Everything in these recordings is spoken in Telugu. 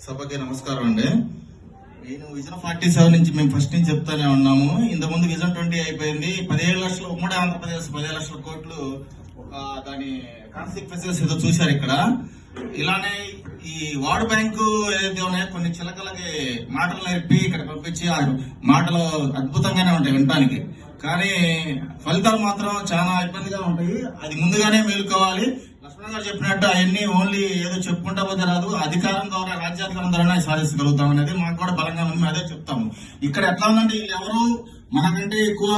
సభకి నమస్కారం అండి. నేను విజన్ 47 నుంచి మేము ఫస్ట్ నుంచి చెప్తానే ఉన్నాము. ఇంతకుముందు విజన్ 20 అయిపోయింది. 17 లక్షలు ఉమ్మడి ఆంధ్రప్రదేశ్ 17 లక్షల కోట్లు ఒక దాని కాన్సిక్వెన్సెస్ ఏదో చూశారు ఇక్కడ. ఇలానే ఈ వార్డ్ బ్యాంకు ఏదైతే ఉన్నాయో కొన్ని చిలకలకి మాటలు నేర్పి ఇక్కడ పంపించి ఆ మాటలు అద్భుతంగానే ఉంటాయి వినటానికి, కానీ ఫలితాలు మాత్రం చాలా ఇబ్బందిగా ఉంటాయి. అది ముందుగానే మేలుకోవాలి. లక్ష్మణ్ గారు చెప్పినట్టు అవన్నీ ఓన్లీ ఏదో చెప్పుకుంటా పోతే రాదు, అధికారం ద్వారా రాజ్యాధికారం ద్వారానే సాధించగలుగుతాం అనేది మాకు కూడా బలంగా ఉంది. మేము అదే చెప్తాము. ఇక్కడ ఎట్లా ఉందంటే ఎవరు మనకంటే ఎక్కువ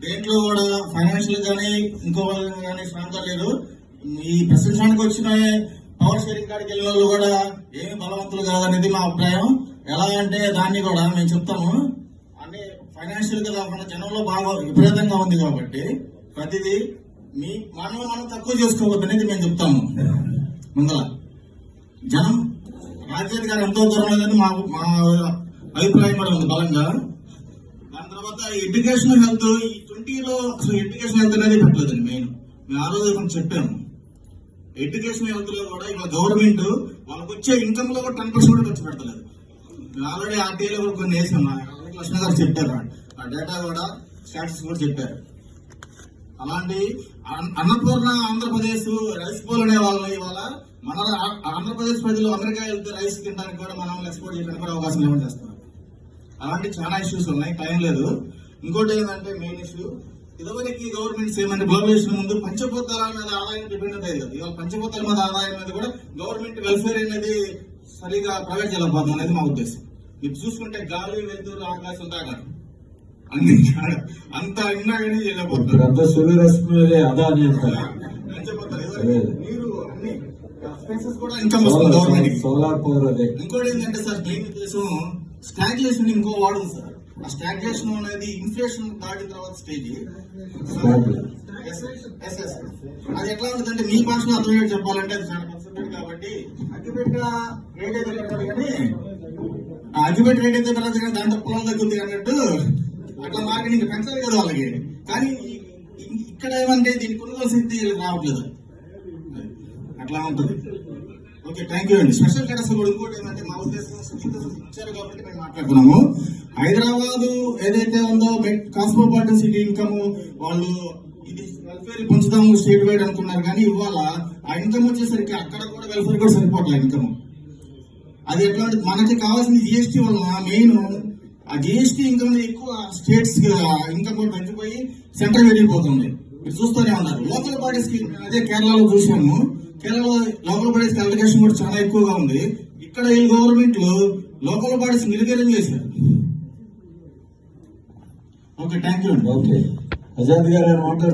దేంట్లో కూడా ఫైనాన్షియల్ గానీ ఇంకో కానీ స్ట్రాంగ్ లేదు. ఈ ప్రశ్నించడానికి వచ్చిన పవర్ షేరింగ్ కాడికి వెళ్ళిన వాళ్ళు కూడా ఏమి బలవంతులు కాదనేది మా అభిప్రాయం. ఎలా అంటే దాన్ని కూడా మేము చెప్తాము, అన్ని ఫైనాన్షియల్ గా కాకుండా జనంలో బాగా విపరీతంగా ఉంది కాబట్టి ప్రతిదీ మనం తక్కువ చేసుకోవద్దు అనేది మేము చెప్తాము. ముందర జనం రాజ్యాధికారం ఎంతో దూరం లేదని మా అభిప్రాయం కూడా ఉంది బలంగా. దాని తర్వాత ఎడ్యుకేషన్ హెల్త్ ఈ 20లో అసలు ఎడ్యుకేషన్ హెల్త్ అనేది పెట్టలేదండి. మేము ఆ రోజు కొంచెం చెప్పాము. ఎడ్యుకేషన్ హెల్త్ లో కూడా ఇవాళ గవర్నమెంట్ వాళ్ళకి వచ్చే ఇన్కమ్ లో కూడా 10% కూడా ఖర్చు పెడతలేదు. మేము ఆల్రెడీ ఆర్టీఐలో కూడా కొన్ని వేసాం. లక్ష్మణ్ గారు చెప్పారు, ఆ డేటా కూడా స్టాటిస్టిక్స్ కూడా చెప్పారు. అలాంటి అన్నపూర్ణ ఆంధ్రప్రదేశ్ రైస్ పోల్ అనే వాళ్ళు ఇవాళ మన ఆంధ్రప్రదేశ్ ప్రజలు అమెరికా వెళ్తే రైస్ తినడానికి కూడా మనం ఎక్స్పోర్ట్ చేయడానికి కూడా అవకాశం లేకుండా చేస్తున్నారు. అలాంటి చాలా ఇష్యూస్ ఉన్నాయి, టైం లేదు. ఇంకోటి ఏంటంటే మెయిన్ ఇష్యూ, ఇదివరకు గవర్నమెంట్స్ ఏమంటే గ్లోబలైజేషన్ ముందు పంచభూతాల మీద ఆదాయం డిపెండ్ అయ్యేది. ఇవాళ పంచభూతాల మీద ఆదాయం మీద కూడా గవర్నమెంట్ వెల్ఫేర్ అనేది సరిగా ప్రైవేట్ చేయలేకపోతుంది అనేది మా ఉద్దేశం. ఇప్పుడు చూసుకుంటే గాలి వెలుతురు ఆకాశం దాకా అన్ని అంత అయినా కానీ చేయలేకపోతున్నారు. మీరు అన్ని ఎక్స్పెన్సెస్ కూడా ఇన్కమ్ వస్తుంది గవర్నమెంట్. సోలార్ పవర్ అదే. ఇంకోటి ఏంటంటే సార్ మెయిన్ ఉద్దేశం స్టాగ్లేషన్ ఇంకో వాడదు సార్. ఆ స్టాగ్లేషన్ అనేది ఇన్ఫ్లేషన్ దాటిన తర్వాత స్టేజ్. అది ఎట్లా ఉంటుందంటే మీ భాషలో అర్థమయ్యేది చెప్పాలంటే అది చాలా పర్సెంటేజ్ కాబట్టి అగ్గిపెట్ట రేట్ అయితే పెరగదు కానీ అగ్గిపెట్ట రేట్ అయితే పెరగదు కానీ దాంట్లో పొలం తగ్గుతుంది అన్నట్టు అట్లా మార్కెటింగ్ పెంచాలి కదా వాళ్ళకి. కానీ ఇక్కడ ఏమంటే దీని కొనుగోలు శక్తి రావట్లేదు, అట్లా ఉంటుంది. ఓకే, థ్యాంక్ యూ అండి. స్పెషల్ కేటస్ కూడా ఇంకోటి ఏంటంటే మా ఉద్దేశం ఇచ్చారు కాబట్టి మేము మాట్లాడుతున్నాము. హైదరాబాద్ ఏదైతే ఉందో కాస్మోపాలిటన్ సిటీ ఇన్కమ్ వాళ్ళు ఇది వెల్ఫేర్ పెంచుదాము స్టేట్ వైడ్ అనుకున్నారు, కానీ ఇవాళ ఆ ఇన్కమ్ వచ్చేసరికి అక్కడ కూడా వెల్ఫేర్ కూడా సరిపోవట్లేదు ఇన్కమ్. అది ఎట్లా మనకి కావాల్సిన జిఎస్టీ వల్ల మెయిన్ ఆ జిఎస్టీ ఇన్కమ్ ఎక్కువ స్టేట్స్ ఇన్కమ్ కూడా తగ్గిపోయి సెంట్రల్ వెళ్ళిపోతుంది. మీరు చూస్తూనే ఉన్నారు. లోకల్ బాడీస్ కి అదే కేరళలో చూసాము. కేరళలో లోకల్ బాడీస్ అలిగేషన్ కూడా చాలా ఎక్కువగా ఉంది. ఇక్కడ ఈ గవర్నమెంట్ లోకల్ బాడీస్ నిర్వీర్యం చేశారు. ఓకే, థ్యాంక్ యూ అండి. ఓకే, ఆజాద్ గారు మాట్లాడుతున్నారు.